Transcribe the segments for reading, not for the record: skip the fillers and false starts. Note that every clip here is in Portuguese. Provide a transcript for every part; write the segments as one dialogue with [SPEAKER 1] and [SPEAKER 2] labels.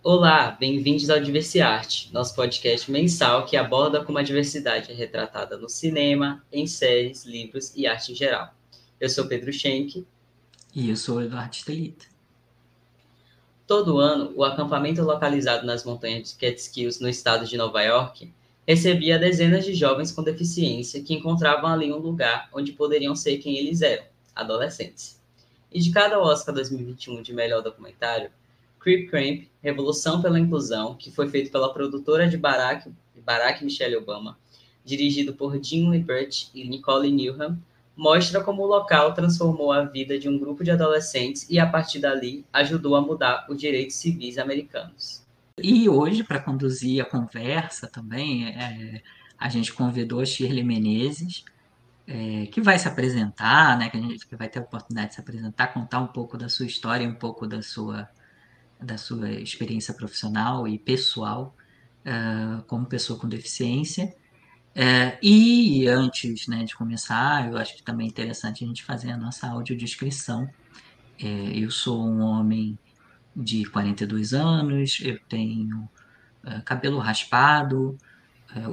[SPEAKER 1] Olá, bem-vindos ao Diversiarte, nosso podcast mensal que aborda como a diversidade é retratada no cinema, em séries, livros e arte em geral. Eu sou Pedro Schenck.
[SPEAKER 2] E eu sou o Eduardo Stelita.
[SPEAKER 1] Todo ano, o acampamento localizado nas montanhas de Catskills, no estado de Nova York, recebia dezenas de jovens com deficiência que encontravam ali um lugar onde poderiam ser quem eles eram, adolescentes. E de cada Oscar 2021 de melhor documentário, Creep Camp, Revolução pela Inclusão, que foi feito pela produtora de Barack Michelle Obama, dirigido por Jim Liebert e Nicole Newnham, mostra como o local transformou a vida de um grupo de adolescentes e, a partir dali, ajudou a mudar os direitos civis americanos.
[SPEAKER 2] E hoje, para conduzir a conversa também, a gente convidou a Shirley Menezes, que vai se apresentar, né, que vai ter a oportunidade de se apresentar, contar um pouco da sua história, um pouco da sua experiência profissional e pessoal, como pessoa com deficiência. E antes, né, de começar, eu acho que também é interessante a gente fazer a nossa audiodescrição. Eu sou um homem de 42 anos, eu tenho cabelo raspado,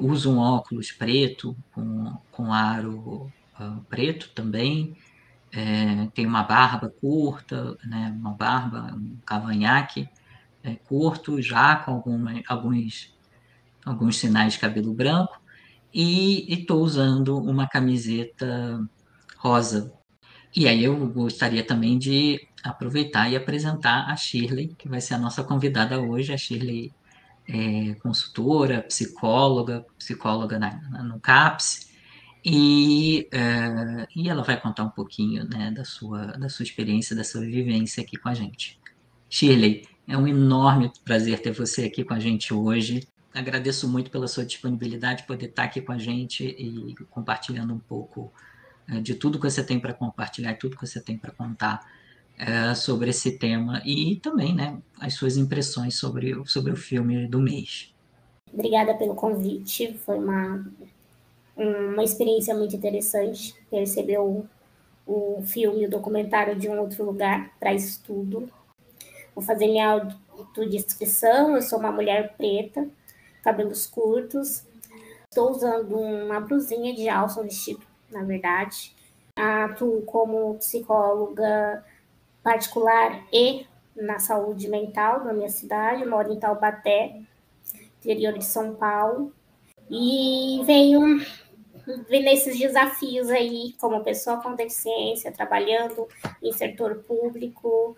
[SPEAKER 2] uso um óculos preto com aro preto também, tenho uma barba curta, né, uma barba, um cavanhaque curto, já com alguns sinais de cabelo branco, e estou usando uma camiseta rosa. E aí eu gostaria também de aproveitar e apresentar a Shirley, que vai ser a nossa convidada hoje. A Shirley consultora, psicóloga no CAPS, e ela vai contar um pouquinho, né, da sua experiência, da sua vivência aqui com a gente. Shirley, é um enorme prazer ter você aqui com a gente hoje. Agradeço muito pela sua disponibilidade, poder estar aqui com a gente e compartilhando um pouco de tudo que você tem para compartilhar, tudo que você tem para contar sobre esse tema e também, né, as suas impressões sobre o filme do mês.
[SPEAKER 3] Obrigada pelo convite, foi uma experiência muito interessante perceber o filme, o documentário de um outro lugar para estudo. Vou fazer minha autodescrição, eu sou uma mulher preta, cabelos curtos, estou usando uma blusinha de alça, um vestido, na verdade. Atuo como psicóloga particular e na saúde mental na minha cidade, moro em Taubaté, interior de São Paulo, e venho nesses desafios aí, como pessoa com deficiência, trabalhando em setor público,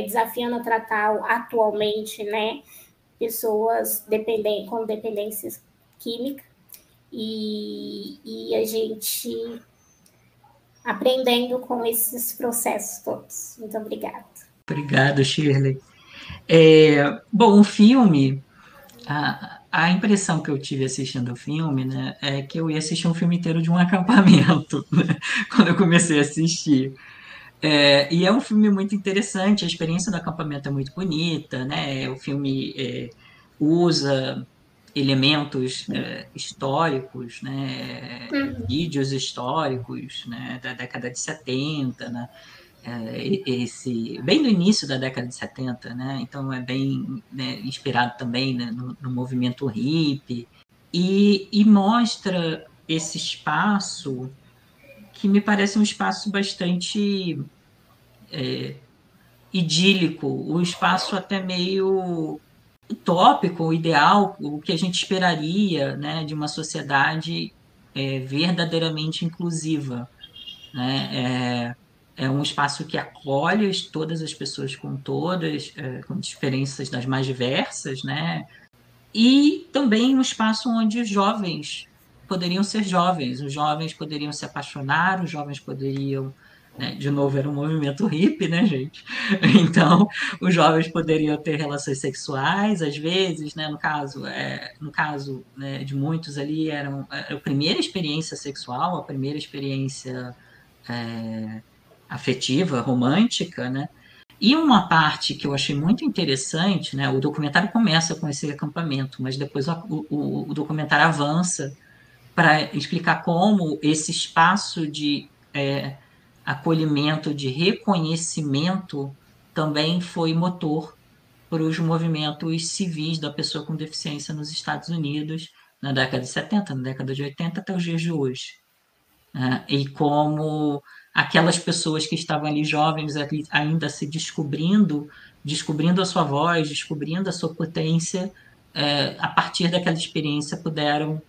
[SPEAKER 3] desafiando a tratar atualmente, né, pessoas com dependência química, e a gente aprendendo com esses processos todos. Muito obrigada.
[SPEAKER 2] Obrigado, Shirley. Bom, o filme, a impressão que eu tive assistindo o filme, né, é que eu ia assistir um filme inteiro de um acampamento, né, quando eu comecei a assistir. E é um filme muito interessante, a experiência do acampamento é muito bonita, né? O filme usa elementos históricos, né? Vídeos históricos, né? Da década de 70, né? Bem no início da década de 70, né? Então é bem, né, inspirado também, né, no movimento hippie, e mostra esse espaço que me parece um espaço bastante idílico, o espaço até meio utópico, ideal, o que a gente esperaria, né, de uma sociedade verdadeiramente inclusiva, né? É um espaço que acolhe todas as pessoas com diferenças das mais diversas, né? E também um espaço onde os jovens poderiam ser jovens, os jovens poderiam se apaixonar, os jovens poderiam, né, de novo, era um movimento hippie, né, gente? Então, os jovens poderiam ter relações sexuais, às vezes, né, no caso, né, de muitos ali, era a primeira experiência sexual, a primeira experiência afetiva, romântica, né? E uma parte que eu achei muito interessante, né? O documentário começa com esse acampamento, mas depois o documentário avança para explicar como esse espaço de acolhimento, de reconhecimento, também foi motor para os movimentos civis da pessoa com deficiência nos Estados Unidos, na década de 70, na década de 80, até os dias de hoje. E como aquelas pessoas que estavam ali jovens, ali, ainda se descobrindo a sua voz, descobrindo a sua potência, a partir daquela experiência puderam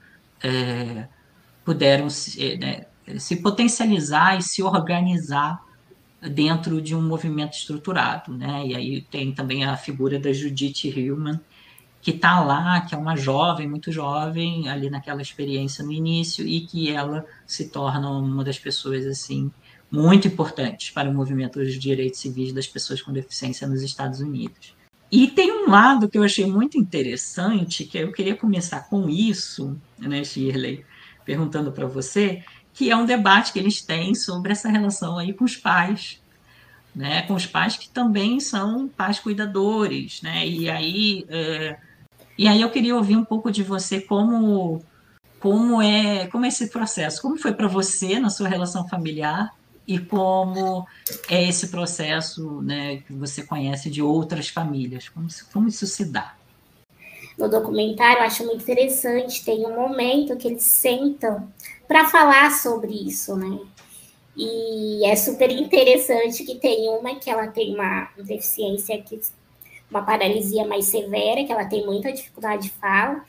[SPEAKER 2] se potencializar e se organizar dentro de um movimento estruturado, né? E aí tem também a figura da Judith Hillman, que está lá, que é uma jovem, muito jovem, ali naquela experiência no início, e que ela se torna uma das pessoas, assim, muito importantes para o movimento dos direitos civis das pessoas com deficiência nos Estados Unidos. E tem um lado que eu achei muito interessante, que eu queria começar com isso, né, Shirley, perguntando para você, que é um debate que eles têm sobre essa relação aí com os pais, né, com os pais que também são pais cuidadores, né, e aí eu queria ouvir um pouco de você como é esse processo, como foi para você na sua relação familiar e como é esse processo, né, que você conhece de outras famílias, como isso se dá?
[SPEAKER 3] No documentário, eu acho muito interessante, tem um momento que eles sentam para falar sobre isso, né? E é super interessante que tem uma que ela tem uma deficiência, uma paralisia mais severa, que ela tem muita dificuldade de fala,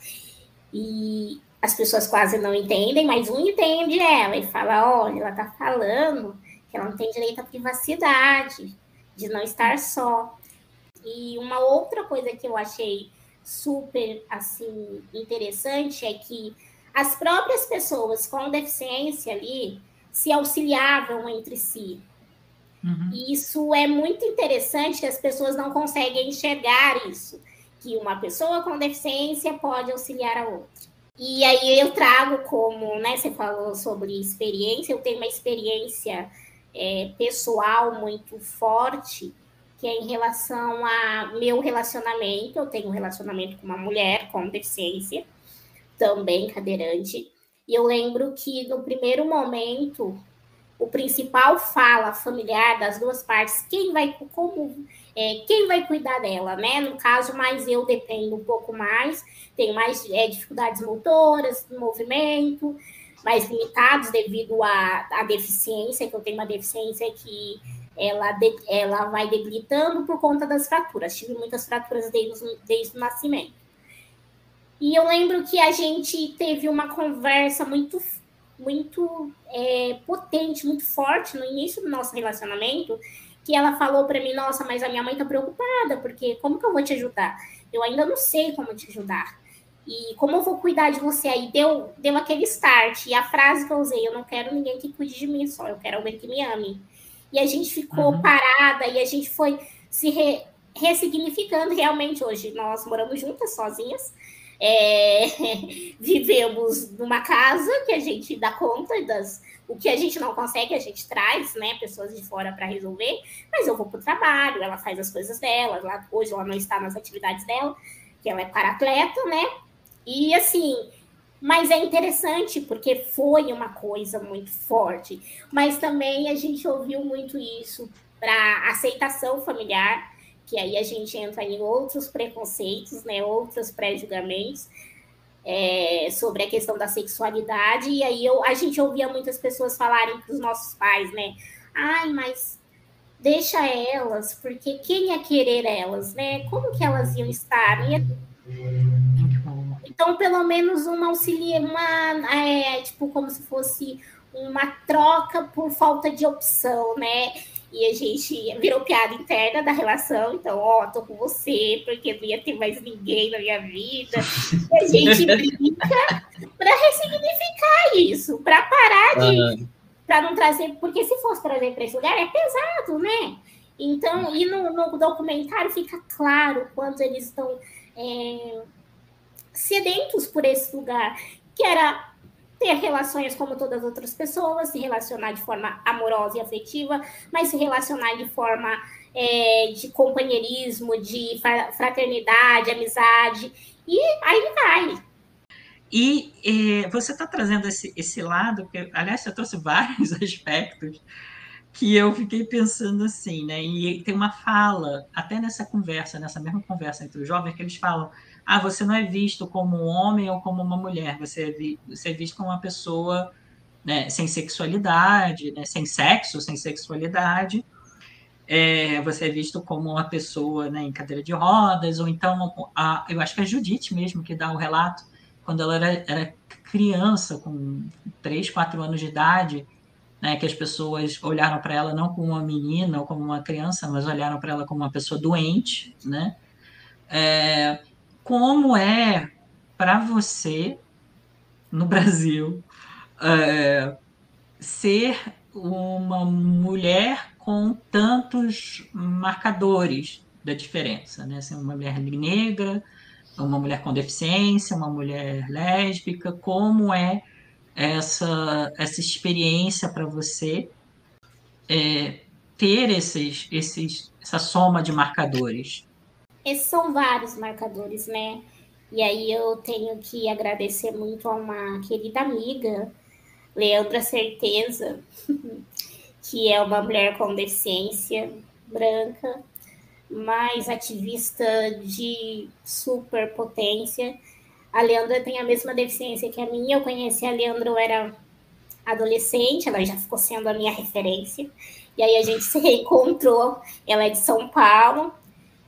[SPEAKER 3] e as pessoas quase não entendem, mas um entende ela e fala, olha, ela está falando que ela não tem direito à privacidade, de não estar só. E uma outra coisa que eu achei super, assim, interessante é que as próprias pessoas com deficiência ali se auxiliavam entre si.
[SPEAKER 2] Uhum.
[SPEAKER 3] E isso é muito interessante, que as pessoas não conseguem enxergar isso, que uma pessoa com deficiência pode auxiliar a outra. E aí eu trago como, né, você falou sobre experiência, eu tenho uma experiência pessoal muito forte, que é em relação a meu relacionamento. Eu tenho um relacionamento com uma mulher com deficiência, também cadeirante, e eu lembro que no primeiro momento o principal fala familiar das duas partes, quem vai cuidar dela, né? No caso, mais eu dependo um pouco mais, tenho mais dificuldades motoras, movimento, mais limitados devido à deficiência, que eu tenho uma deficiência que ela vai debilitando por conta das fraturas. Tive muitas fraturas desde o nascimento. E eu lembro que a gente teve uma conversa muito potente, muito forte no início do nosso relacionamento, que ela falou para mim, nossa, mas a minha mãe tá preocupada, porque como que eu vou te ajudar? Eu ainda não sei como te ajudar. E como eu vou cuidar de você? Aí deu aquele start. E a frase que eu usei, eu não quero ninguém que cuide de mim só, eu quero alguém que me ame. E a gente ficou parada, e a gente foi se ressignificando realmente. Hoje nós moramos juntas, sozinhas, vivemos numa casa que a gente dá conta o que a gente não consegue, a gente traz, né, pessoas de fora para resolver, mas eu vou para o trabalho, ela faz as coisas dela, hoje ela não está nas atividades dela, que ela é para-atleta, né, e assim, mas é interessante porque foi uma coisa muito forte, mas também a gente ouviu muito isso para aceitação familiar, que aí a gente entra em outros preconceitos, né, outros pré-julgamentos sobre a questão da sexualidade, e aí a gente ouvia muitas pessoas falarem para os nossos pais, né, ai, mas deixa elas, porque quem ia querer elas, né, como que elas iam estar? Então, pelo menos uma auxilia, tipo, como se fosse uma troca por falta de opção, né? E a gente virou piada interna da relação, então, tô com você, porque não ia ter mais ninguém na minha vida. E a gente brinca para ressignificar isso, para parar para não trazer, porque se fosse trazer para esse lugar, é pesado, né? Então, e no documentário fica claro quando eles estão sedentos por esse lugar, que era ter relações como todas as outras pessoas, se relacionar de forma amorosa e afetiva, mas se relacionar de forma de companheirismo, de fraternidade, amizade, e aí vai.
[SPEAKER 2] E você está trazendo esse lado, que, aliás, você trouxe vários aspectos que eu fiquei pensando assim, né? E tem uma fala, até nessa conversa, nessa mesma conversa entre os jovens, que eles falam: ah, você não é visto como um homem ou como uma mulher, você é visto como uma pessoa, né, sem sexualidade, né, sem sexo, sem sexualidade. Você é visto como uma pessoa, né, em cadeira de rodas, ou então, eu acho que é a Judite mesmo que dá o relato, quando ela era criança, com 3, 4 anos de idade, né, que as pessoas olharam para ela não como uma menina ou como uma criança, mas olharam para ela como uma pessoa doente, né? Como é para você, no Brasil, ser uma mulher com tantos marcadores da diferença, né? Ser uma mulher negra, uma mulher com deficiência, uma mulher lésbica, como é essa experiência para você ter essa soma de marcadores?
[SPEAKER 3] Esses são vários marcadores, né? E aí eu tenho que agradecer muito a uma querida amiga, Leandra Certeza, que é uma mulher com deficiência branca, mas ativista de superpotência. A Leandra tem a mesma deficiência que a minha. Eu conheci a Leandra, eu era adolescente, ela já ficou sendo a minha referência. E aí a gente se reencontrou. Ela é de São Paulo.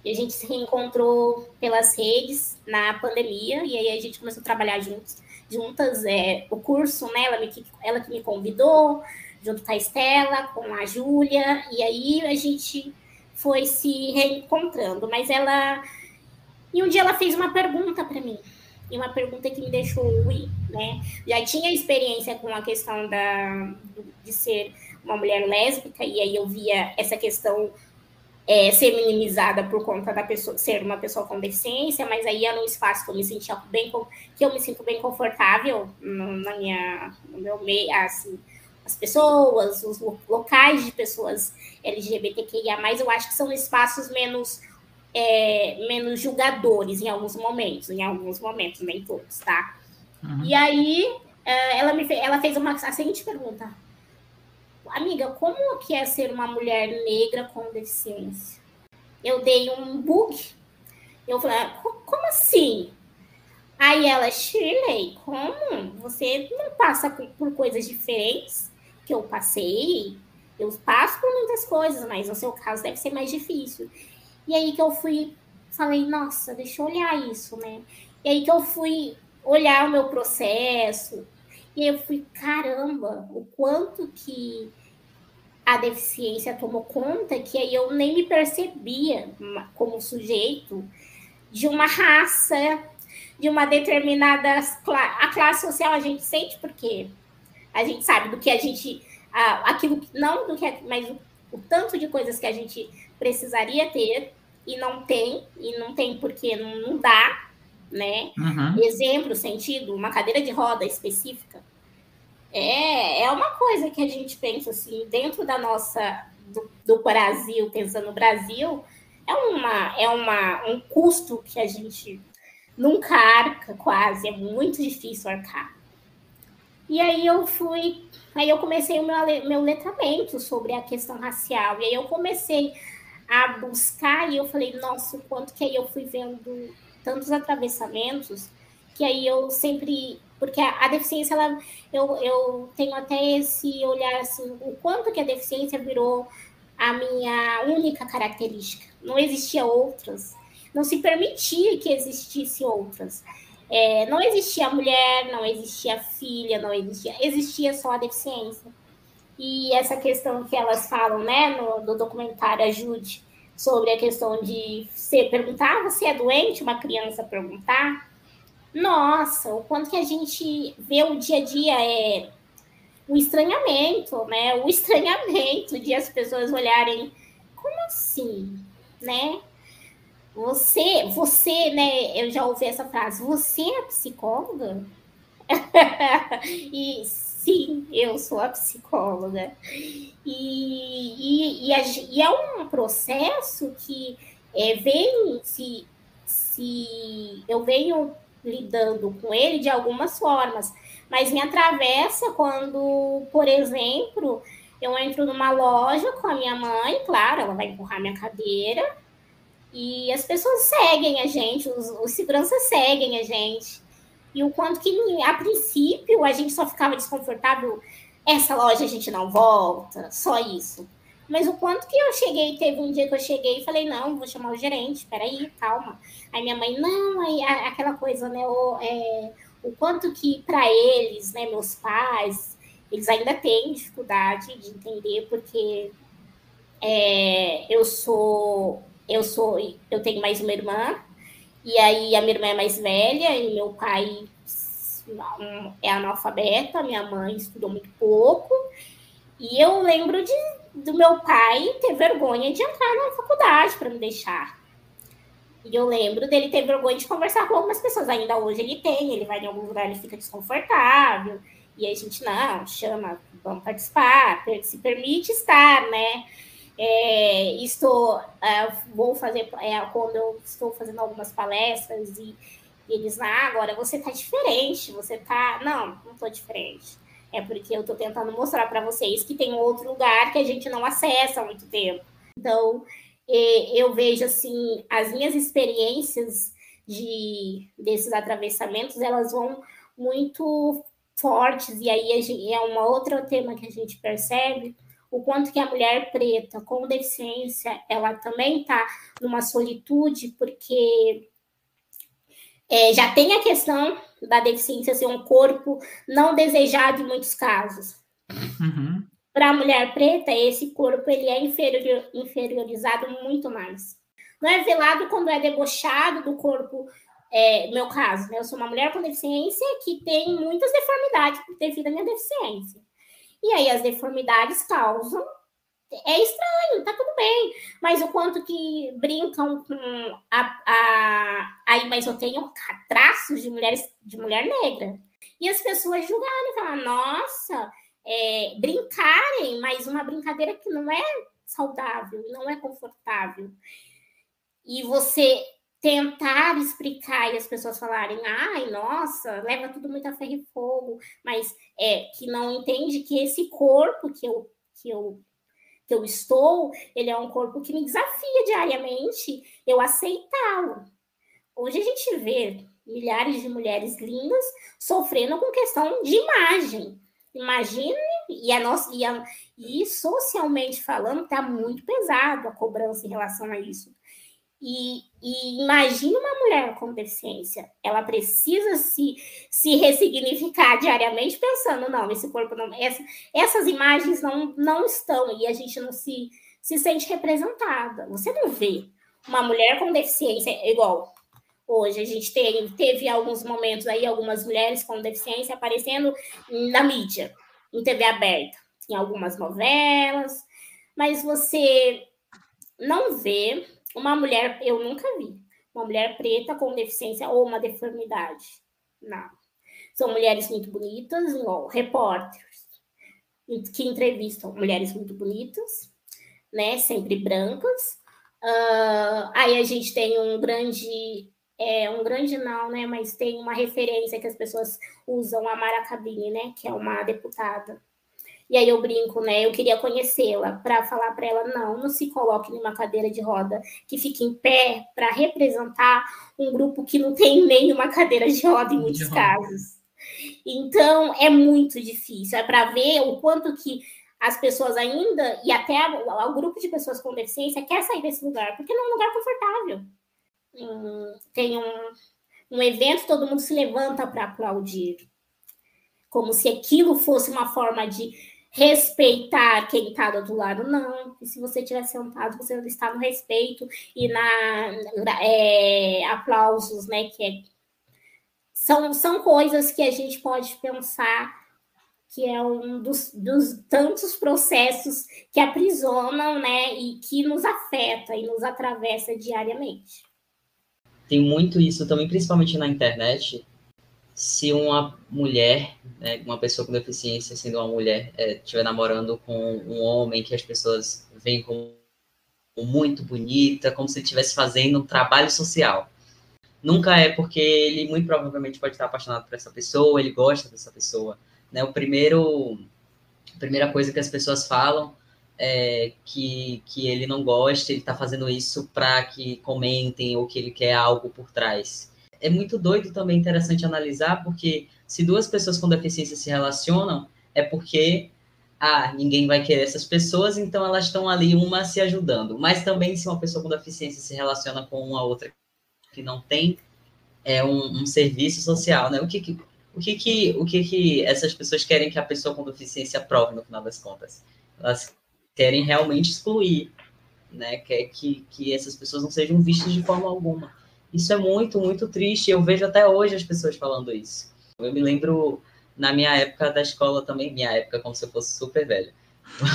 [SPEAKER 3] E a gente se reencontrou pelas redes na pandemia. E aí a gente começou a trabalhar juntas. O curso, né? Ela que me convidou, junto com a Estela, com a Júlia. E aí a gente foi se reencontrando. Mas E um dia ela fez uma pergunta para mim. E uma pergunta que me deixou ruim, né? Já tinha experiência com a questão de ser uma mulher lésbica, e aí eu via essa questão ser minimizada por conta da pessoa ser uma pessoa com deficiência, mas aí era um espaço que eu me sentia que eu me sinto bem confortável no meu meio, assim, as pessoas, os locais de pessoas LGBTQIA+, eu acho que são espaços menos julgadores em alguns momentos, nem todos, tá? Uhum. E aí ela fez a seguinte pergunta: amiga, como que é ser uma mulher negra com deficiência? Eu dei um bug. Eu falei: como assim? Aí ela: Shirley, como? Você não passa por coisas diferentes que eu passei? Eu passo por muitas coisas, mas no seu caso deve ser mais difícil. E aí que eu falei, nossa, deixa eu olhar isso, né? E aí que eu fui olhar o meu processo, e aí eu fui, caramba, o quanto que a deficiência tomou conta, que aí eu nem me percebia como sujeito de uma raça, de uma determinada a classe social. A gente sente porque a gente sabe do que a gente, aquilo não do que, mas o tanto de coisas que a gente precisaria ter e não tem porque não dá, né? Uhum. Exemplo, sentido, uma cadeira de roda específica é uma coisa que a gente pensa assim, dentro da nossa do Brasil, pensando no Brasil, é um custo que a gente nunca arca, quase, é muito difícil arcar. E aí eu comecei o meu letramento sobre a questão racial, e aí eu comecei a buscar, e eu falei, nossa, o quanto que aí eu fui vendo tantos atravessamentos, que aí eu sempre... Porque a deficiência, eu tenho até esse olhar, assim, o quanto que a deficiência virou a minha única característica. Não existia outras. Não se permitia que existisse outras. Não existia mulher, não existia filha, existia só a deficiência. E essa questão que elas falam, né, no documentário Ajude, sobre a questão de perguntar, você é doente? Uma criança perguntar. Nossa, o quanto que a gente vê o dia a dia o estranhamento, né? O estranhamento de as pessoas olharem, como assim, né? Você, né? Eu já ouvi essa frase, você é psicóloga? E sim, eu sou a psicóloga. E é um processo que eu venho lidando com ele de algumas formas, mas me atravessa quando, por exemplo, Eu entro numa loja com a minha mãe, claro, ela vai empurrar minha cadeira, e as pessoas seguem a gente, os seguranças seguem a gente. E o quanto que, a princípio, a gente só ficava desconfortável, essa loja a gente não volta, só isso. Mas o quanto que eu cheguei, teve um dia que eu cheguei e falei, não, vou chamar o gerente, peraí, calma. Aí minha mãe, não, aí aquela coisa, né, o quanto que para eles, né, meus pais, eles ainda têm dificuldade de entender, porque eu tenho mais uma irmã, e aí a minha irmã é mais velha, e meu pai é analfabeto, a minha mãe estudou muito pouco, e eu lembro do meu pai ter vergonha de entrar na faculdade para me deixar. E eu lembro dele ter vergonha de conversar com algumas pessoas. Ainda hoje ele tem, ele vai em algum lugar, ele fica desconfortável. E a gente, não, chama, vamos participar, se permite estar, né? Vou fazer, quando eu estou fazendo algumas palestras e eles, agora você tá diferente, você tá... Não tô diferente. É porque eu tô tentando mostrar para vocês que tem outro lugar que a gente não acessa há muito tempo. Então, eu vejo, assim, as minhas experiências desses atravessamentos, elas vão muito fortes, e aí é um outro tema que a gente percebe, o quanto que a mulher preta com deficiência, ela também está numa solitude, porque já tem a questão da deficiência ser um corpo não desejado em muitos casos.
[SPEAKER 2] Uhum.
[SPEAKER 3] Para a mulher preta, esse corpo ele é inferiorizado muito mais. Não é velado quando é debochado do corpo. Meu caso, né? Eu sou uma mulher com deficiência que tem muitas deformidades devido à minha deficiência. E aí as deformidades causam... É estranho, tá tudo bem. Mas o quanto que brincam com aí, mas eu tenho traços de mulher negra. E as pessoas julgarem e falar, nossa, brincarem, mas uma brincadeira que não é saudável, não é confortável. E você tentar explicar e as pessoas falarem, ai, nossa, leva tudo muito a ferro e fogo, mas que não entende que esse corpo que eu estou, ele é um corpo que me desafia diariamente eu aceitá-lo. Hoje a gente vê milhares de mulheres lindas sofrendo com questão de imagem. Imagine, e socialmente falando, está muito pesado a cobrança em relação a isso. E imagine uma mulher com deficiência, ela precisa se ressignificar diariamente pensando, não, esse corpo não... Essas imagens não estão, e a gente não se sente representada. Você não vê uma mulher com deficiência igual hoje. A gente teve alguns momentos aí, algumas mulheres com deficiência aparecendo na mídia, em TV aberta, em algumas novelas, mas você não vê uma mulher, eu nunca vi, uma mulher preta com deficiência ou uma deformidade. Não. São mulheres muito bonitas, igual repórteres, que entrevistam mulheres muito bonitas, né, sempre brancas. Aí a gente tem um grande não, né, mas tem uma referência que as pessoas usam, a Mara Cabini, né, que é uma deputada. E aí eu brinco, né? Eu queria conhecê-la para falar para ela, não se coloque numa cadeira de roda que fique em pé para representar um grupo que não tem nenhuma cadeira de roda em muitos casos. Então, é muito difícil. É para ver o quanto que as pessoas ainda, e até o grupo de pessoas com deficiência, quer sair desse lugar, porque não é um lugar confortável. Tem um evento, todo mundo se levanta para aplaudir. Como se aquilo fosse uma forma de respeitar quem está do outro lado. Não. E se você estiver sentado, você está no respeito e aplausos, né? São coisas que a gente pode pensar que é um dos tantos processos que aprisionam, né? E que nos afeta e nos atravessa diariamente.
[SPEAKER 1] Tem muito isso também, principalmente na internet. Se uma mulher, né, uma pessoa com deficiência, sendo uma mulher, estiver namorando com um homem que as pessoas veem como muito bonita, como se ele estivesse fazendo um trabalho social. Nunca é porque ele muito provavelmente pode estar apaixonado por essa pessoa, ele gosta dessa pessoa. Né? A primeira coisa que as pessoas falam é que ele não gosta, ele está fazendo isso para que comentem ou que ele quer algo por trás. É muito doido também, interessante analisar, porque se duas pessoas com deficiência se relacionam, é porque ninguém vai querer essas pessoas, então elas estão ali uma se ajudando. Mas também se uma pessoa com deficiência se relaciona com uma outra que não tem, é um serviço social, né? O que essas pessoas querem que a pessoa com deficiência prove no final das contas? Elas querem realmente excluir, né? Quer que essas pessoas não sejam vistas de forma alguma. Isso é muito, muito triste. Eu vejo até hoje as pessoas falando isso. Eu me lembro na minha época da escola também, minha época como se eu fosse super velho.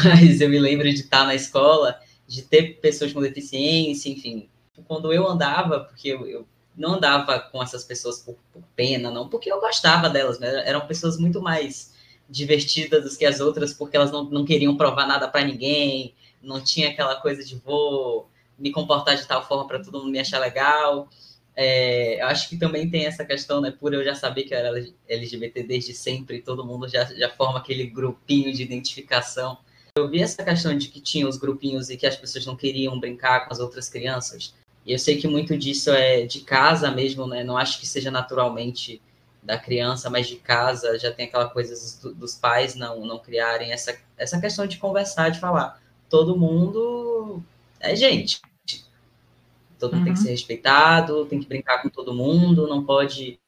[SPEAKER 1] Mas eu me lembro de estar na escola, de ter pessoas com deficiência, enfim. Quando eu andava, porque eu não andava com essas pessoas por pena, não, porque eu gostava delas, né? Eram pessoas muito mais divertidas do que as outras, porque elas não queriam provar nada para ninguém, não tinha aquela coisa de vou me comportar de tal forma para todo mundo me achar legal. Eu acho que também tem essa questão, né? Por eu já saber que eu era LGBT desde sempre, todo mundo já forma aquele grupinho de identificação. Eu vi essa questão de que tinha os grupinhos e que as pessoas não queriam brincar com as outras crianças. E eu sei que muito disso é de casa mesmo, né? Não acho que seja naturalmente da criança, mas de casa já tem aquela coisa dos pais não criarem essa questão de conversar, de falar. Todo mundo é gente. Todo mundo tem que ser respeitado, tem que brincar com todo mundo, não pode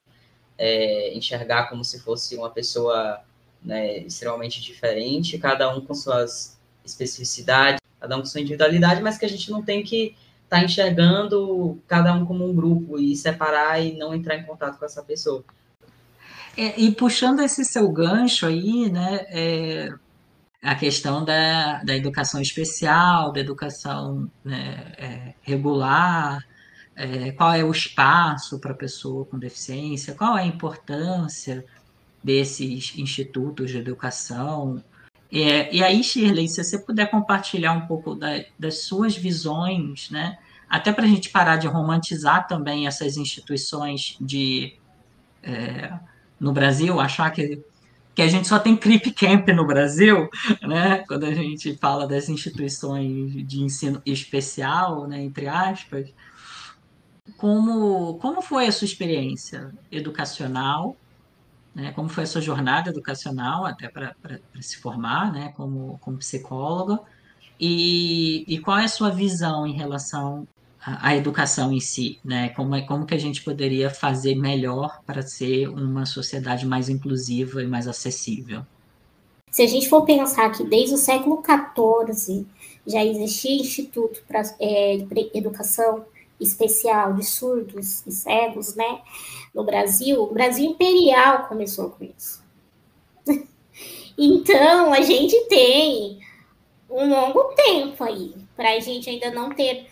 [SPEAKER 1] enxergar como se fosse uma pessoa, né, extremamente diferente, cada um com suas especificidades, cada um com sua individualidade, mas que a gente não tem que estar enxergando cada um como um grupo e separar e não entrar em contato com essa pessoa.
[SPEAKER 2] E puxando esse seu gancho aí, né, a questão da educação especial, da educação, né, regular, qual é o espaço para a pessoa com deficiência, qual é a importância desses institutos de educação. E aí, Shirley, se você puder compartilhar um pouco das suas visões, né, até para a gente parar de romantizar também essas instituições no Brasil, achar que a gente só tem Crip Camp no Brasil, né? Quando a gente fala das instituições de ensino especial, né, entre aspas. Como foi a sua experiência educacional, né? Como foi a sua jornada educacional até para se formar, né, como psicóloga? E qual é a sua visão em relação à educação em si, né? Como que a gente poderia fazer melhor para ser uma sociedade mais inclusiva e mais acessível?
[SPEAKER 3] Se a gente for pensar que desde o século XIV já existia instituto para educação especial de surdos e cegos, né? No Brasil, o Brasil imperial começou com isso. Então, a gente tem um longo tempo aí para a gente ainda não ter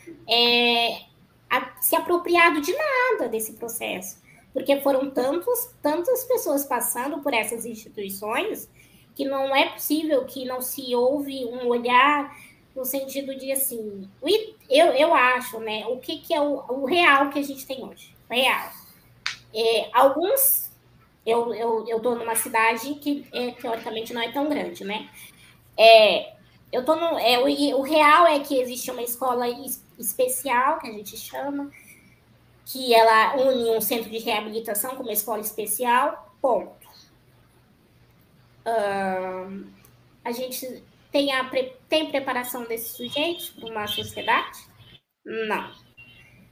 [SPEAKER 3] se apropriado de nada desse processo, porque foram tantas pessoas passando por essas instituições que não é possível que não se ouve um olhar no sentido de, assim, eu acho, né, o que é o real que a gente tem hoje. Real. Alguns, eu estou numa cidade que, teoricamente, não é tão grande, né? O real é que existe uma escola especial, que a gente chama, que ela une um centro de reabilitação com uma escola especial, ponto. A gente tem preparação desses sujeitos para uma sociedade? Não.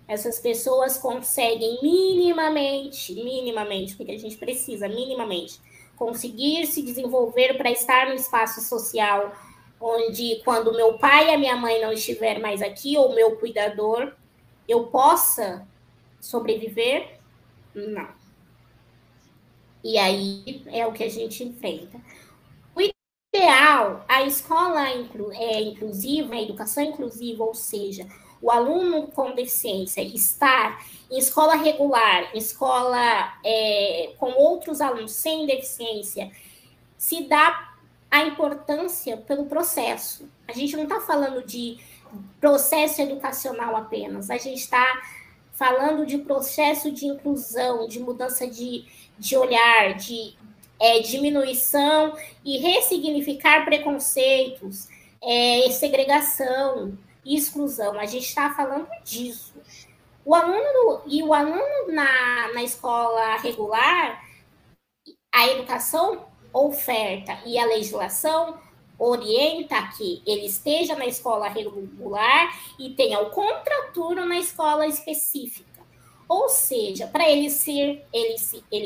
[SPEAKER 3] Essas pessoas conseguem minimamente, porque a gente precisa, minimamente, conseguir se desenvolver para estar no espaço social onde, quando meu pai e a minha mãe não estiver mais aqui, ou meu cuidador, eu possa sobreviver? Não. E aí é o que a gente enfrenta. O ideal, a escola inclusiva, a educação inclusiva, ou seja, o aluno com deficiência estar em escola regular, escola com outros alunos sem deficiência, se dá a importância pelo processo. A gente não está falando de processo educacional apenas, a gente está falando de processo de inclusão, de mudança de olhar, de diminuição e ressignificar preconceitos, segregação, exclusão. A gente está falando disso. O aluno na escola regular, a educação oferta e a legislação orienta que ele esteja na escola regular e tenha o contraturno na escola específica. Ou seja, para ele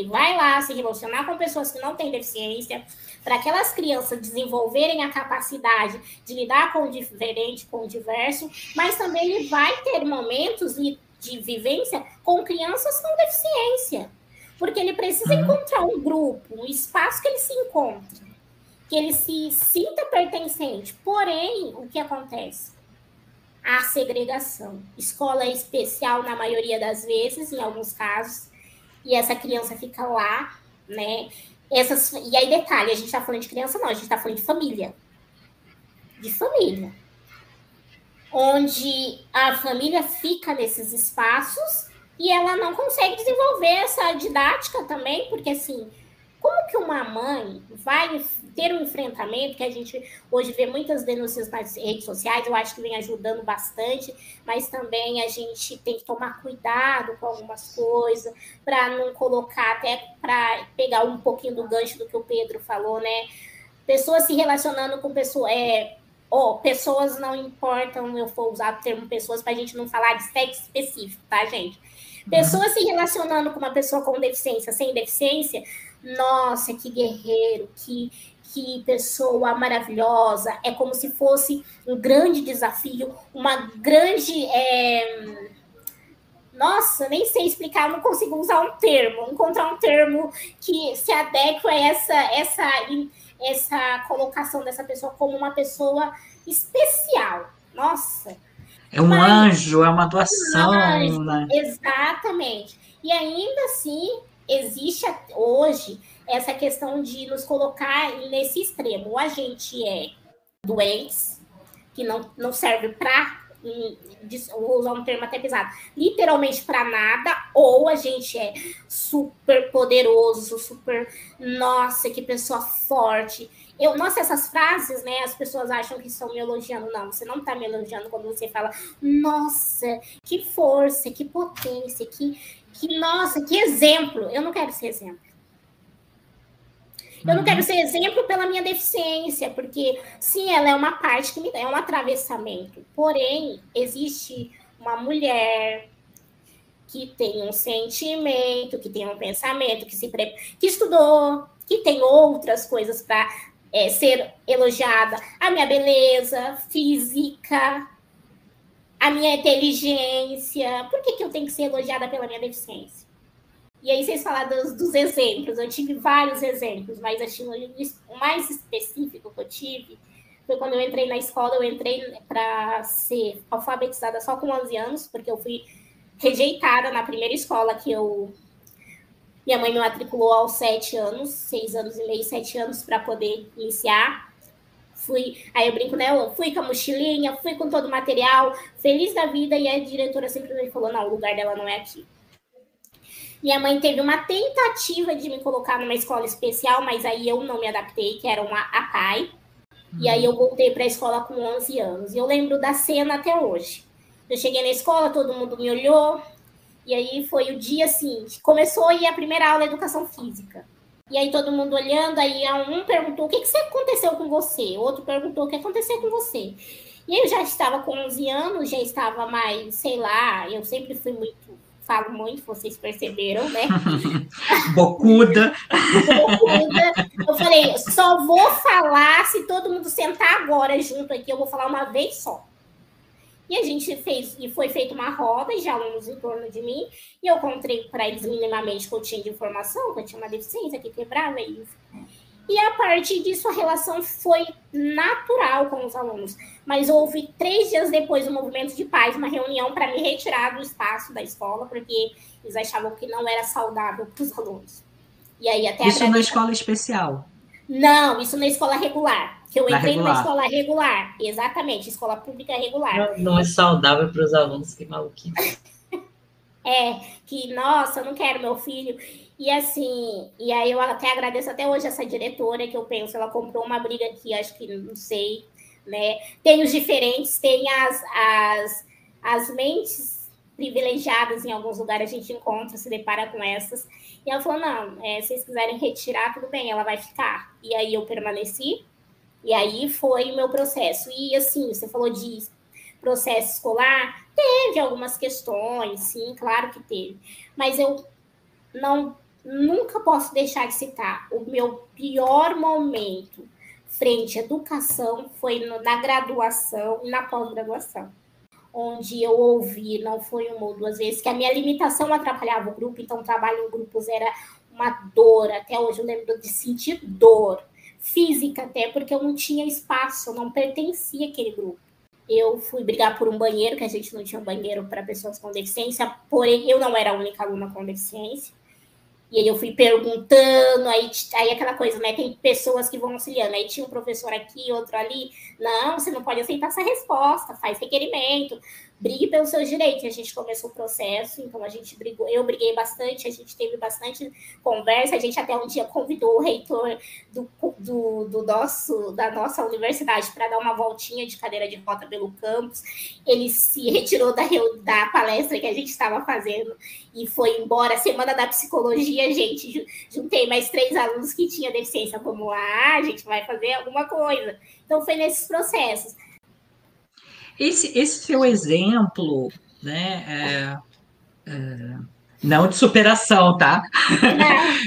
[SPEAKER 3] vai lá se relacionar com pessoas que não têm deficiência, para aquelas crianças desenvolverem a capacidade de lidar com o diferente, com o diverso, mas também ele vai ter momentos de vivência com crianças com deficiência, porque ele precisa encontrar um grupo, um espaço que ele se encontre, que ele se sinta pertencente. Porém, o que acontece? A segregação. Escola especial na maioria das vezes, em alguns casos, e essa criança fica lá, né? E aí, detalhe, a gente está falando de criança, não, a gente está falando de família. De família. Onde a família fica nesses espaços e ela não consegue desenvolver essa didática também, porque assim, como que uma mãe vai ter um enfrentamento, que a gente hoje vê muitas denúncias nas redes sociais, eu acho que vem ajudando bastante, mas também a gente tem que tomar cuidado com algumas coisas, para não colocar, até para pegar um pouquinho do gancho do que o Pedro falou, né? Pessoas se relacionando com pessoas... pessoas não importam, eu vou usar o termo pessoas para a gente não falar de sexo específico, tá, gente? Pessoas se relacionando com uma pessoa com deficiência, sem deficiência, nossa, que guerreiro, que pessoa maravilhosa, é como se fosse um grande desafio, uma grande... Nossa, nem sei explicar, não consigo usar um termo, encontrar um termo que se adeque a essa colocação dessa pessoa como uma pessoa especial. Nossa.
[SPEAKER 2] É um anjo, é uma doação.
[SPEAKER 3] Anjo,
[SPEAKER 2] né?
[SPEAKER 3] Exatamente. E ainda assim, existe hoje essa questão de nos colocar nesse extremo. Ou a gente é doentes, que não serve para... vou usar um termo até pesado, literalmente para nada, ou a gente é super poderoso, super, nossa, que pessoa forte. Nossa, essas frases, né, as pessoas acham que estão me elogiando. Não, você não está me elogiando quando você fala, nossa, que força, que potência, nossa, que exemplo. Eu não quero ser exemplo. Eu não quero ser exemplo pela minha deficiência, porque, sim, ela é uma parte que me dá, é um atravessamento. Porém, existe uma mulher que tem um sentimento, que tem um pensamento, que estudou, que tem outras coisas para ser elogiada. A minha beleza física, a minha inteligência. Por que eu tenho que ser elogiada pela minha deficiência? E aí vocês falaram dos exemplos, eu tive vários exemplos, mas acho que o mais específico que eu tive foi quando eu entrei na escola. Eu entrei para ser alfabetizada só com 11 anos, porque eu fui rejeitada na primeira escola que minha mãe me matriculou aos 7 anos, 6 anos e meio, 7 anos para poder iniciar. Aí eu brinco, né? Eu fui com a mochilinha, fui com todo o material, feliz da vida, e a diretora simplesmente falou, não, o lugar dela não é aqui. Minha mãe teve uma tentativa de me colocar numa escola especial, mas aí eu não me adaptei, que era a PAI. E aí eu voltei para a escola com 11 anos. E eu lembro da cena até hoje. Eu cheguei na escola, todo mundo me olhou. E aí foi o dia, assim, começou a ir a primeira aula de educação física. E aí todo mundo olhando, aí um perguntou, o que aconteceu com você? O outro perguntou, o que aconteceu com você? E eu já estava com 11 anos, já estava mais, sei lá, eu sempre fui falo muito, vocês perceberam, né?
[SPEAKER 2] Bocuda.
[SPEAKER 3] Eu falei, só vou falar se todo mundo sentar agora junto aqui, eu vou falar uma vez só. E a gente foi feita uma roda de alunos em torno de mim, e eu contei para eles minimamente que eu tinha de informação, que eu tinha uma deficiência, que quebrava isso. E a partir disso, a relação foi natural com os alunos. Mas houve 3 dias depois do movimento de paz, uma reunião para me retirar do espaço da escola, porque eles achavam que não era saudável para os alunos. E aí até
[SPEAKER 2] isso na escola especial?
[SPEAKER 3] Não, isso na escola regular. Que eu entrei numa escola regular. Exatamente, escola pública regular.
[SPEAKER 1] Não é saudável para os alunos, que maluquice.
[SPEAKER 3] Que, nossa, eu não quero meu filho. E assim, e aí eu até agradeço até hoje essa diretora, que eu penso, ela comprou uma briga aqui, acho que, não sei, né? Tem os diferentes, tem as mentes privilegiadas em alguns lugares, a gente encontra, se depara com essas. E ela falou, não, se vocês quiserem retirar, tudo bem, ela vai ficar. E aí eu permaneci, e aí foi o meu processo. E assim, você falou de processo escolar, teve algumas questões, sim, claro que teve. Mas eu nunca posso deixar de citar o meu pior momento frente à educação foi na graduação e na pós-graduação, onde eu ouvi, não foi uma ou duas vezes, que a minha limitação atrapalhava o grupo, então o trabalho em grupos era uma dor, até hoje eu lembro de sentir dor física até, porque eu não tinha espaço, eu não pertencia àquele grupo. Eu fui brigar por um banheiro, que a gente não tinha um banheiro para pessoas com deficiência, porém eu não era a única aluna com deficiência. E aí eu fui perguntando, aí aquela coisa, né? Tem pessoas que vão auxiliando. Aí tinha um professor aqui, outro ali. Não, você não pode aceitar essa resposta, faz requerimento, brigue pelos seus direitos. A gente começou o processo, então a gente brigou, eu briguei bastante, a gente teve bastante conversa, a gente até um dia convidou o reitor da nossa universidade para dar uma voltinha de cadeira de roda pelo campus. Ele se retirou da palestra que a gente estava fazendo e foi embora. Semana da psicologia, gente, juntei mais 3 alunos que tinham deficiência. Vamos lá, a gente vai fazer alguma coisa. Então, foi nesses processos.
[SPEAKER 2] Esse seu exemplo, né, não de superação, tá?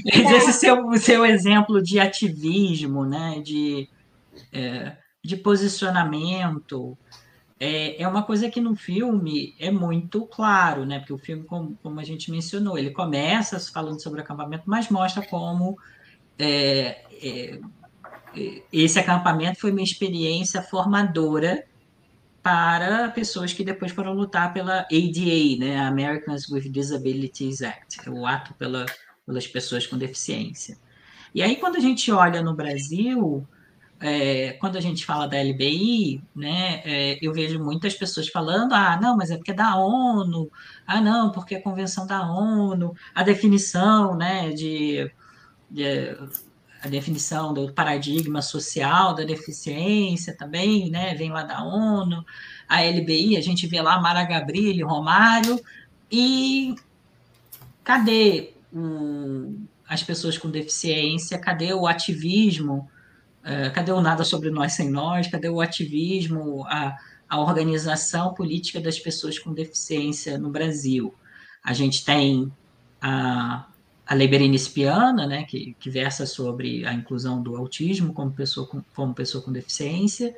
[SPEAKER 2] Mas esse seu exemplo de ativismo, né, de posicionamento, é uma coisa que no filme é muito claro, né? Porque o filme, como a gente mencionou, ele começa falando sobre o acampamento, mas mostra como esse acampamento foi uma experiência formadora para pessoas que depois foram lutar pela ADA, né? Americans with Disabilities Act, o ato pelas pessoas com deficiência. E aí, quando a gente olha no Brasil, quando a gente fala da LBI, né, eu vejo muitas pessoas falando, não, mas é porque é da ONU, não, porque é a Convenção da ONU, a definição, né, a definição do paradigma social da deficiência também, né, vem lá da ONU, a LBI, a gente vê lá Mara Gabrilli, Romário, e cadê as pessoas com deficiência, cadê o ativismo? Cadê o Nada Sobre Nós Sem Nós? Cadê o ativismo, a organização política das pessoas com deficiência no Brasil? A gente tem a Lei Berenice Piana, né, que versa sobre a inclusão do autismo como pessoa com deficiência,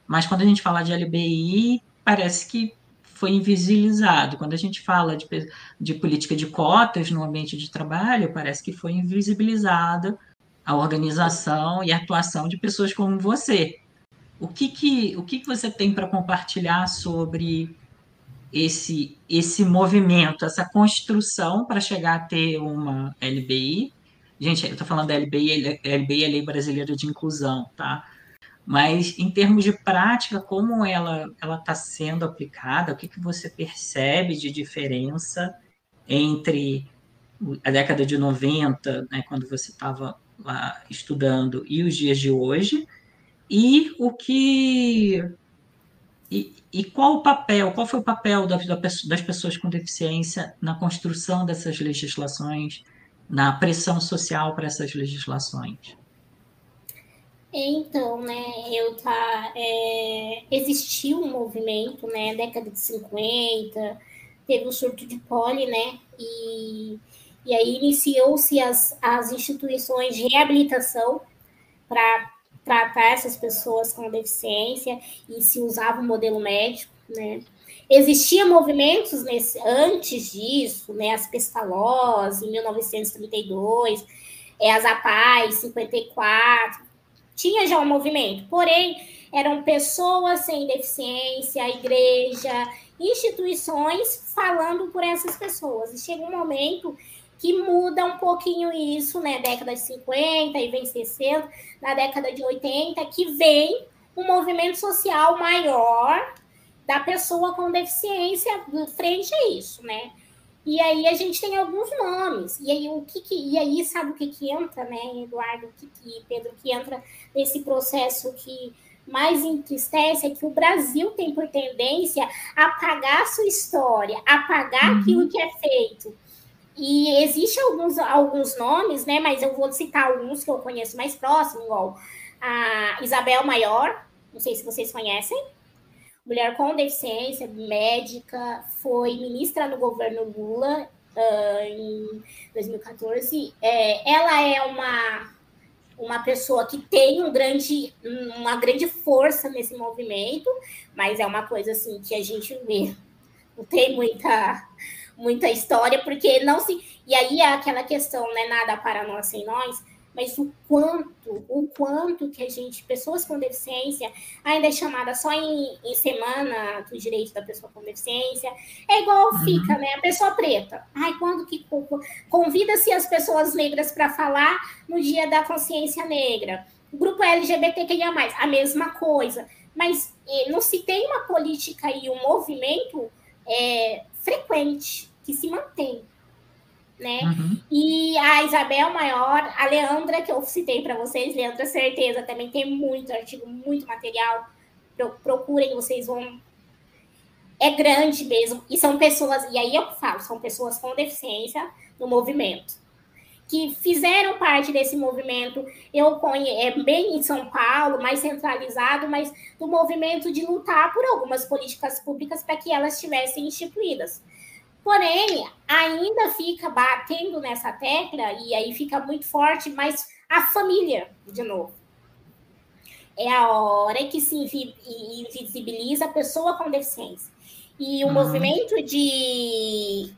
[SPEAKER 2] mas quando a gente fala de LBI, parece que foi invisibilizado. Quando a gente fala de política de cotas no ambiente de trabalho, parece que foi invisibilizada a organização e a atuação de pessoas como você. O que você tem para compartilhar sobre esse movimento, essa construção para chegar a ter uma LBI? Gente, eu estou falando da LBI é a Lei Brasileira de Inclusão, tá? Mas, em termos de prática, como ela está sendo aplicada, o que você percebe de diferença entre a década de 90, né, quando você estava lá estudando, e os dias de hoje, e qual foi o papel das pessoas com deficiência na construção dessas legislações, na pressão social para essas legislações?
[SPEAKER 3] Então, né, existiu um movimento, né, década de 50, teve o surto de poli, né, e aí iniciou-se as instituições de reabilitação para tratar essas pessoas com deficiência e se usava o modelo médico, né. Existiam movimentos antes disso, né, as Pestalozzi, em 1932, as APAES, 54, tinha já um movimento, porém, eram pessoas sem deficiência, a igreja, instituições falando por essas pessoas. E chega um momento que muda um pouquinho isso, né? Década de 50 e vem 60, na década de 80, que vem um movimento social maior da pessoa com deficiência frente a isso, né? E aí a gente tem alguns nomes. E aí, sabe o que entra, né, Eduardo, Pedro, que entra nesse processo que mais entristece é que o Brasil tem por tendência a apagar a sua história, apagar aquilo que é feito. E existem alguns nomes, né? Mas eu vou citar alguns que eu conheço mais próximo, igual a Isabel Maior, não sei se vocês conhecem, mulher com deficiência, médica, foi ministra no governo Lula em 2014. Ela é uma pessoa que tem uma grande força nesse movimento, mas é uma coisa assim que a gente vê, não tem muita história, porque não se... E aí é aquela questão, né, nada para nós sem nós, mas o quanto que a gente, pessoas com deficiência, ainda é chamada só em semana do direito da pessoa com deficiência, é igual fica, né, a pessoa preta. Ai, quando que convida-se as pessoas negras para falar no dia da consciência negra. O grupo LGBTQIA+, a mesma coisa. Mas não se tem uma política e um movimento frequente, que se mantém, né? E a Isabel Maior, a Leandra, que eu citei para vocês, Leandra Certeza, também tem muito artigo, muito material, procurem, vocês vão... É grande mesmo, e são pessoas, e aí eu falo, são pessoas com deficiência no movimento, que fizeram parte desse movimento, bem em São Paulo, mais centralizado, mas do movimento de lutar por algumas políticas públicas para que elas estivessem instituídas. Porém, ainda fica batendo nessa tecla, e aí fica muito forte, mas a família, de novo. É a hora que se invisibiliza a pessoa com deficiência. E o movimento que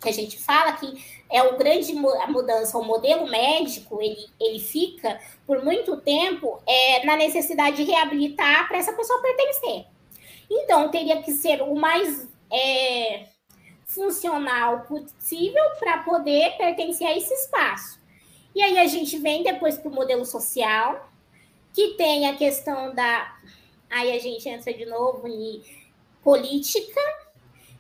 [SPEAKER 3] a gente fala que é a mudança, o modelo médico, ele fica por muito tempo na necessidade de reabilitar para essa pessoa pertencer. Então, teria que ser o mais funcional possível para poder pertencer a esse espaço. E aí a gente vem depois para o modelo social, que tem a questão da... Aí a gente entra de novo em política,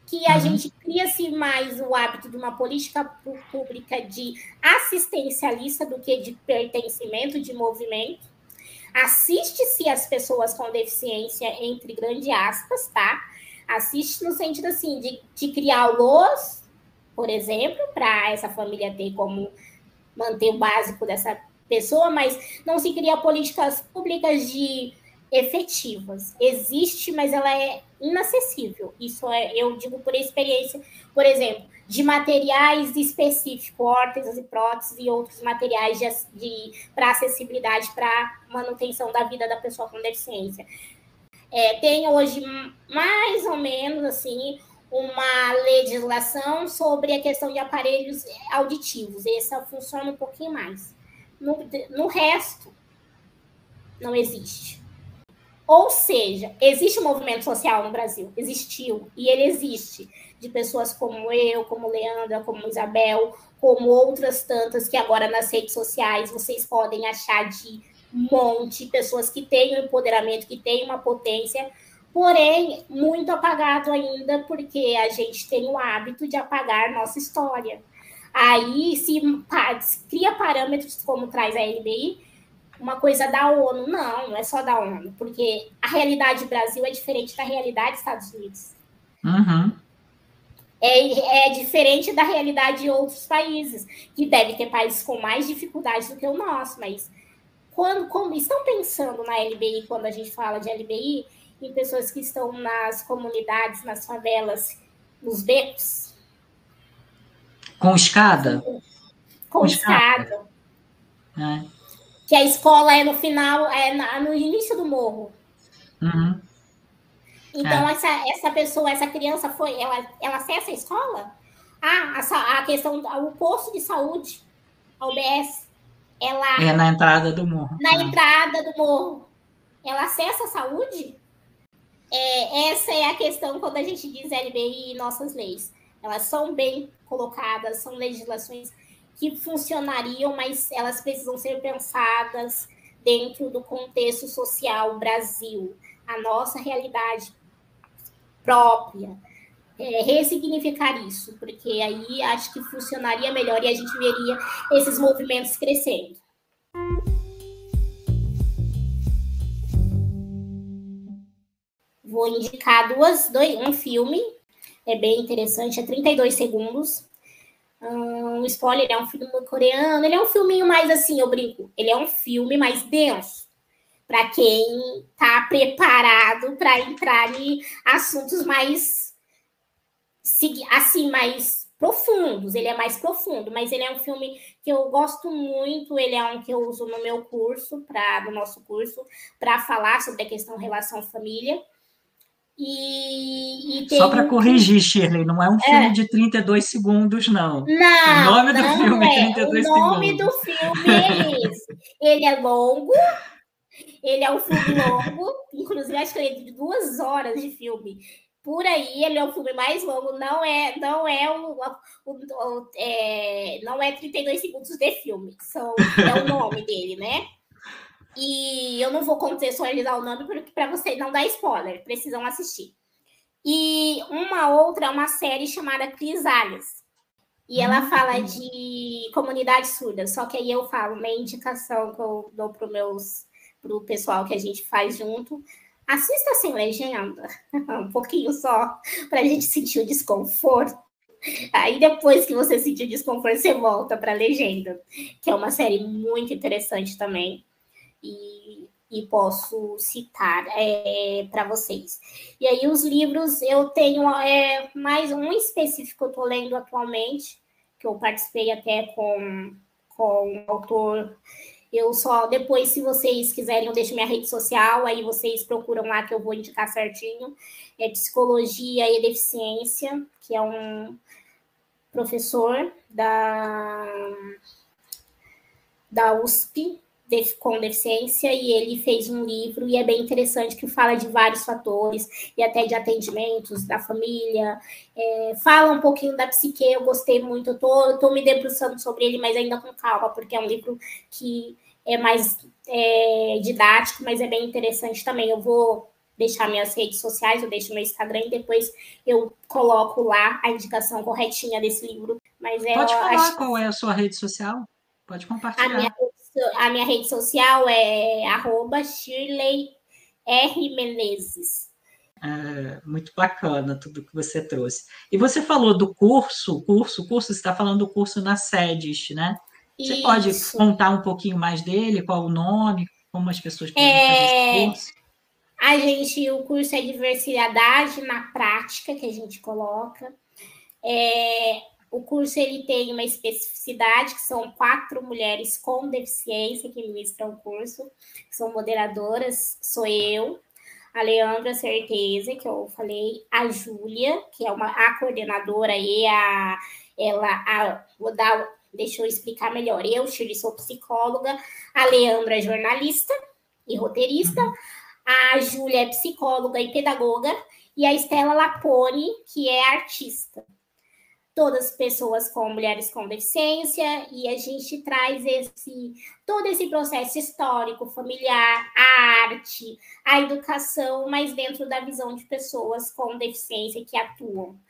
[SPEAKER 3] que a gente cria-se mais o hábito de uma política pública de assistencialista do que de pertencimento, de movimento. Assiste-se as pessoas com deficiência, entre grandes aspas, tá? Assiste no sentido, assim, de criar los, por exemplo, para essa família ter como manter o básico dessa pessoa, mas não se cria políticas públicas efetivas. Existe, mas ela é inacessível. Isso eu digo por experiência, por exemplo, de materiais específicos, órteses e próteses e outros materiais para acessibilidade, para manutenção da vida da pessoa com deficiência. Tem hoje, mais ou menos, assim, uma legislação sobre a questão de aparelhos auditivos. Essa funciona um pouquinho mais. No resto, não existe. Ou seja, existe um movimento social no Brasil, existiu, e ele existe, de pessoas como eu, como Leandra, como Isabel, como outras tantas que agora nas redes sociais vocês podem achar de monte, pessoas que têm um empoderamento, que têm uma potência, porém, muito apagado ainda, porque a gente tem o hábito de apagar nossa história. Aí se cria parâmetros, como traz a LBI, uma coisa da ONU. Não é só da ONU, porque a realidade do Brasil é diferente da realidade dos Estados Unidos. É diferente da realidade de outros países, que deve ter países com mais dificuldades do que o nosso, mas como estão pensando na LBI, quando a gente fala de LBI, em pessoas que estão nas comunidades, nas favelas, nos becos?
[SPEAKER 2] Com escada?
[SPEAKER 3] Com escada. Que a escola é no final, no início do morro. Então, essa pessoa, essa criança ela acessa a escola? A questão, o posto de saúde, a UBS, ela...
[SPEAKER 2] É na entrada do morro.
[SPEAKER 3] Na entrada do morro. Ela acessa a saúde? Essa é a questão quando a gente diz LBI e nossas leis. Elas são bem colocadas, são legislações que funcionariam, mas elas precisam ser pensadas dentro do contexto social Brasil. A nossa realidade própria. Ressignificar isso, porque aí acho que funcionaria melhor e a gente veria esses movimentos crescendo. Vou indicar um filme, é bem interessante, é 32 segundos. Um spoiler, é um filme coreano, ele é um filminho mais assim, eu brinco, ele é um filme mais denso, para quem está preparado para entrar em assuntos mais, assim, mais profundos. Ele é mais profundo, mas ele é um filme que eu gosto muito, ele é um que eu uso no meu curso, no nosso curso, para falar sobre a questão relação-família. E
[SPEAKER 2] Só para corrigir, Shirley, não é um filme de 32 segundos, não.
[SPEAKER 3] Não,
[SPEAKER 2] o nome do filme é 32
[SPEAKER 3] segundos. O nome
[SPEAKER 2] segundos.
[SPEAKER 3] do filme é esse. Ele é longo, ele é um filme longo, inclusive acho que ele é de 2 horas de filme. Por aí, ele é o filme mais longo, não é 32 segundos de filme, é o nome dele, né? E eu não vou contextualizar o nome para você não dar spoiler, precisam assistir. E uma outra é uma série chamada Crisálias. E ela fala de comunidade surda, só que aí eu falo, na indicação que eu dou para o pessoal que a gente faz junto, assista sem legenda, um pouquinho só, para a gente sentir o desconforto. Aí depois que você sentir o desconforto, você volta para a legenda, que é uma série muito interessante também. E posso citar para vocês. E aí os livros, eu tenho mais um específico que eu estou lendo atualmente, que eu participei até com o autor. Eu só, depois, se vocês quiserem, eu deixo minha rede social, aí vocês procuram lá que eu vou indicar certinho. É Psicologia e Deficiência, que é um professor da USP, com deficiência, e ele fez um livro, e é bem interessante, que fala de vários fatores, e até de atendimentos da família, fala um pouquinho da psique, eu gostei muito, eu tô me debruçando sobre ele, mas ainda com calma, porque é um livro que é mais didático, mas é bem interessante também. Eu vou deixar minhas redes sociais, eu deixo meu Instagram, e depois eu coloco lá a indicação corretinha desse livro. Mas
[SPEAKER 2] Pode falar qual é a sua rede social? Pode compartilhar.
[SPEAKER 3] A minha rede social é @Shirley R. Menezes.
[SPEAKER 2] Muito bacana tudo que você trouxe. E você falou do curso, você está falando do curso na SEDES, né? Você pode contar um pouquinho mais dele, qual o nome, como as pessoas podem fazer esse curso?
[SPEAKER 3] O curso é Diversidade na Prática, que a gente coloca. O curso ele tem uma especificidade, que são 4 mulheres com deficiência que ministram o curso, que são moderadoras, sou eu, a Leandra Certeza, que eu falei, a Júlia, que é a coordenadora, e deixa eu explicar melhor, eu, Shirley, sou psicóloga, a Leandra é jornalista e roteirista, a Júlia é psicóloga e pedagoga, e a Estela Lapone, que é artista. Todas pessoas com mulheres com deficiência, e a gente traz todo esse processo histórico, familiar, a arte, a educação, mas dentro da visão de pessoas com deficiência que atuam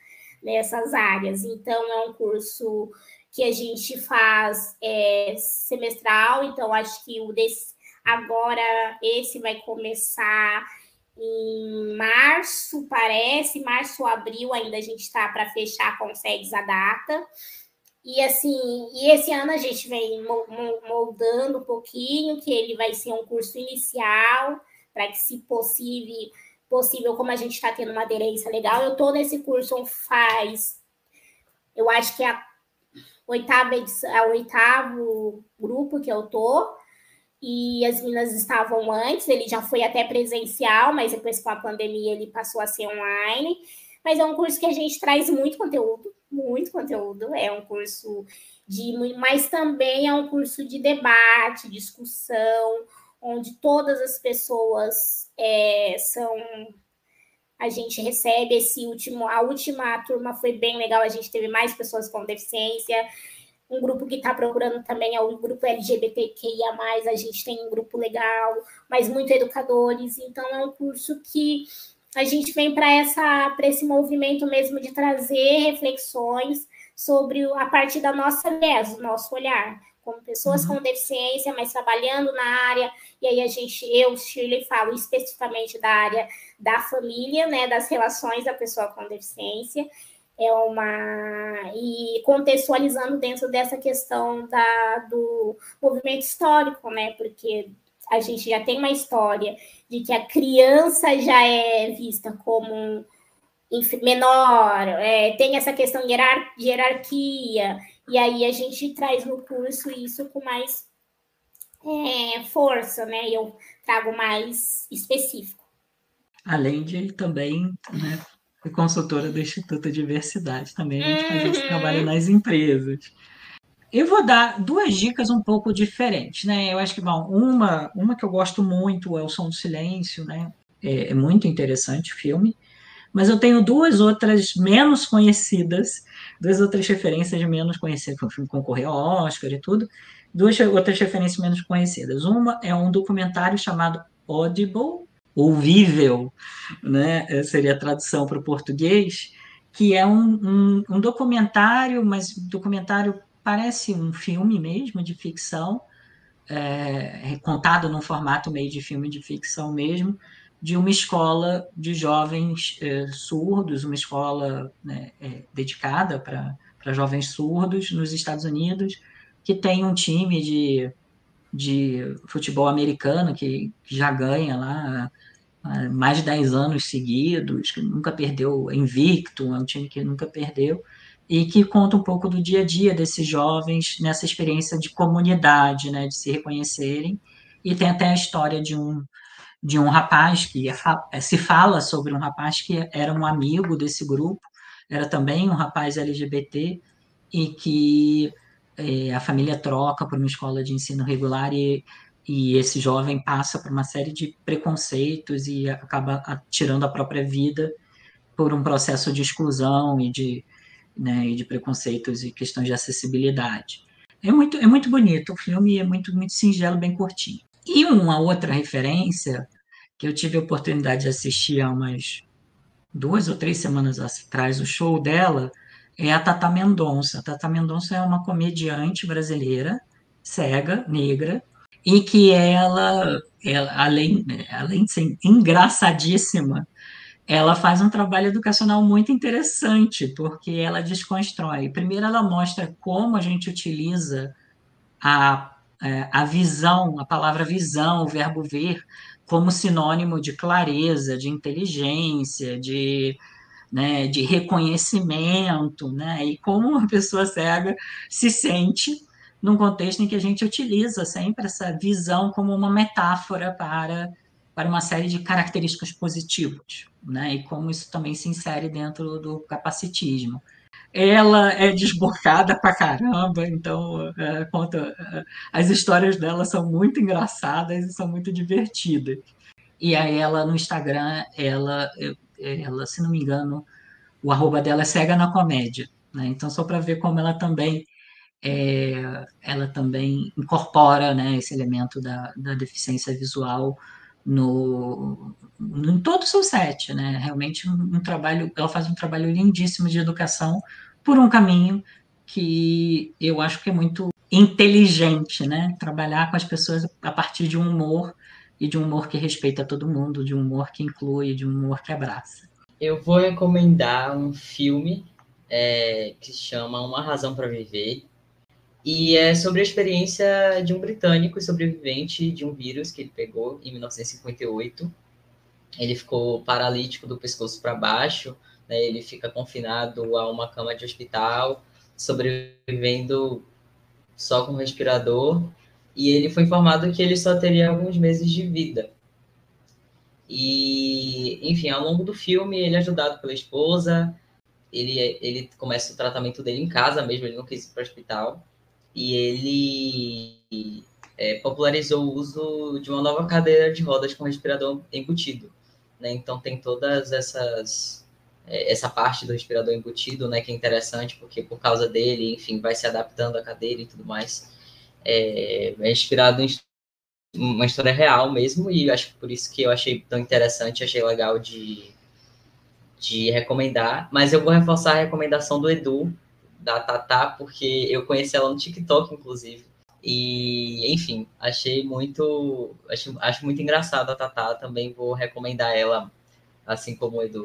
[SPEAKER 3] nessas áreas. Então, é um curso que a gente faz semestral, então acho que agora esse vai começar em março, março, abril, ainda a gente está para fechar com o SEDES a data. E esse ano a gente vem moldando um pouquinho, que ele vai ser um curso inicial, para que, se possível, como a gente está tendo uma aderência legal, eu estou nesse curso eu acho que é o oitavo grupo que eu estou, e as meninas estavam antes, ele já foi até presencial, mas depois com a pandemia ele passou a ser online. Mas é um curso que a gente traz muito conteúdo, é um curso mas também é um curso de debate, discussão, onde todas as pessoas a gente recebe a última turma foi bem legal, a gente teve mais pessoas com deficiência. Um grupo que está procurando também é o grupo LGBTQIA+, a gente tem um grupo legal, mas muito educadores. Então, é um curso que a gente vem para esse movimento mesmo de trazer reflexões sobre a partir da nossa viés, do nosso olhar, como pessoas com deficiência, mas trabalhando na área, e aí eu, Shirley, falo especificamente da área da família, né, das relações da pessoa com deficiência, e contextualizando dentro dessa questão do movimento histórico, né, porque a gente já tem uma história de que a criança já é vista como menor, tem essa questão de hierarquia, e aí a gente traz no curso isso com mais força, né? E eu trago mais específico.
[SPEAKER 2] Além de também, né, ser consultora do Instituto Diversidade, também a gente faz esse trabalho nas empresas. Eu vou dar duas dicas um pouco diferentes, né? Eu acho que, bom, uma que eu gosto muito é O Som do Silêncio, né? É muito interessante o filme. Mas eu tenho duas outras menos conhecidas, duas outras referências menos conhecidas, que o filme concorreu ao Oscar e tudo, duas outras referências menos conhecidas. Uma é um documentário chamado Audible, Ouvível, né? Seria a tradução para o português, que é um documentário, mas documentário parece um filme mesmo, de ficção, contado num formato meio de filme de ficção mesmo, de uma escola de jovens surdos, uma escola, né, dedicada para jovens surdos nos Estados Unidos, que tem um time de futebol americano que já ganha lá há mais de 10 anos seguidos, que nunca perdeu, é invicto, é um time que nunca perdeu, e que conta um pouco do dia a dia desses jovens nessa experiência de comunidade, né, de se reconhecerem. E tem até a história de um rapaz que se fala sobre um rapaz que era um amigo desse grupo, era também um rapaz LGBT, e que a família troca por uma escola de ensino regular e esse jovem passa por uma série de preconceitos e acaba tirando a própria vida por um processo de exclusão né, e de preconceitos e questões de acessibilidade. É muito bonito, o filme é muito, muito singelo, bem curtinho. E uma outra referência que eu tive a oportunidade de assistir há umas 2 ou 3 semanas atrás, o show dela, é a Tata Mendonça. A Tata Mendonça é uma comediante brasileira, cega, negra, e que além de ser engraçadíssima, ela faz um trabalho educacional muito interessante, porque ela desconstrói. Primeiro, ela mostra como a gente utiliza a visão, a palavra visão, o verbo ver, como sinônimo de clareza, de inteligência, né, de reconhecimento, né, e como uma pessoa cega se sente num contexto em que a gente utiliza sempre essa visão como uma metáfora para uma série de características positivas, né, e como isso também se insere dentro do capacitismo. Ela é desbocada pra caramba, então conta, as histórias dela são muito engraçadas e são muito divertidas. E aí ela no Instagram, se não me engano, o arroba dela é Cega na Comédia, né? Então só para ver como ela também incorpora, né, esse elemento da deficiência visual em todo o seu set, né? Realmente um trabalho, ela faz um trabalho lindíssimo de educação por um caminho que eu acho que é muito inteligente, né? Trabalhar com as pessoas a partir de um humor e de um humor que respeita todo mundo, de um humor que inclui, de um humor que abraça.
[SPEAKER 1] Eu vou recomendar um filme que se chama Uma Razão para Viver, e é sobre a experiência de um britânico sobrevivente de um vírus que ele pegou em 1958. Ele ficou paralítico do pescoço para baixo, né? Ele fica confinado a uma cama de hospital, sobrevivendo só com respirador, e ele foi informado que ele só teria alguns meses de vida. E, enfim, ao longo do filme, ele é ajudado pela esposa, ele começa o tratamento dele em casa mesmo, ele não quis ir para o hospital, e ele popularizou o uso de uma nova cadeira de rodas com respirador embutido, né? Então tem todas essa parte do respirador embutido, né, que é interessante, porque por causa dele, enfim, vai se adaptando a cadeira e tudo mais. É inspirado em uma história real mesmo, e acho que por isso que eu achei tão interessante, achei legal de de recomendar, mas eu vou reforçar a recomendação do Edu, da Tatá, porque eu conheci ela no TikTok, inclusive. E, enfim, acho muito engraçado a Tatá, também vou recomendar ela, assim como o Edu.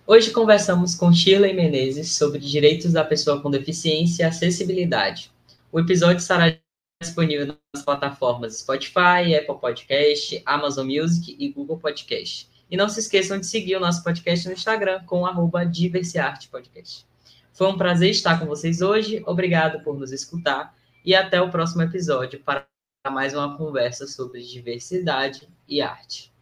[SPEAKER 1] Hoje conversamos com Shirley Menezes sobre direitos da pessoa com deficiência e acessibilidade. O episódio estará disponível nas plataformas Spotify, Apple Podcast, Amazon Music e Google Podcast. E não se esqueçam de seguir o nosso podcast no Instagram com @diversiartepodcast. Foi um prazer estar com vocês hoje, obrigado por nos escutar e até o próximo episódio para mais uma conversa sobre diversidade e arte.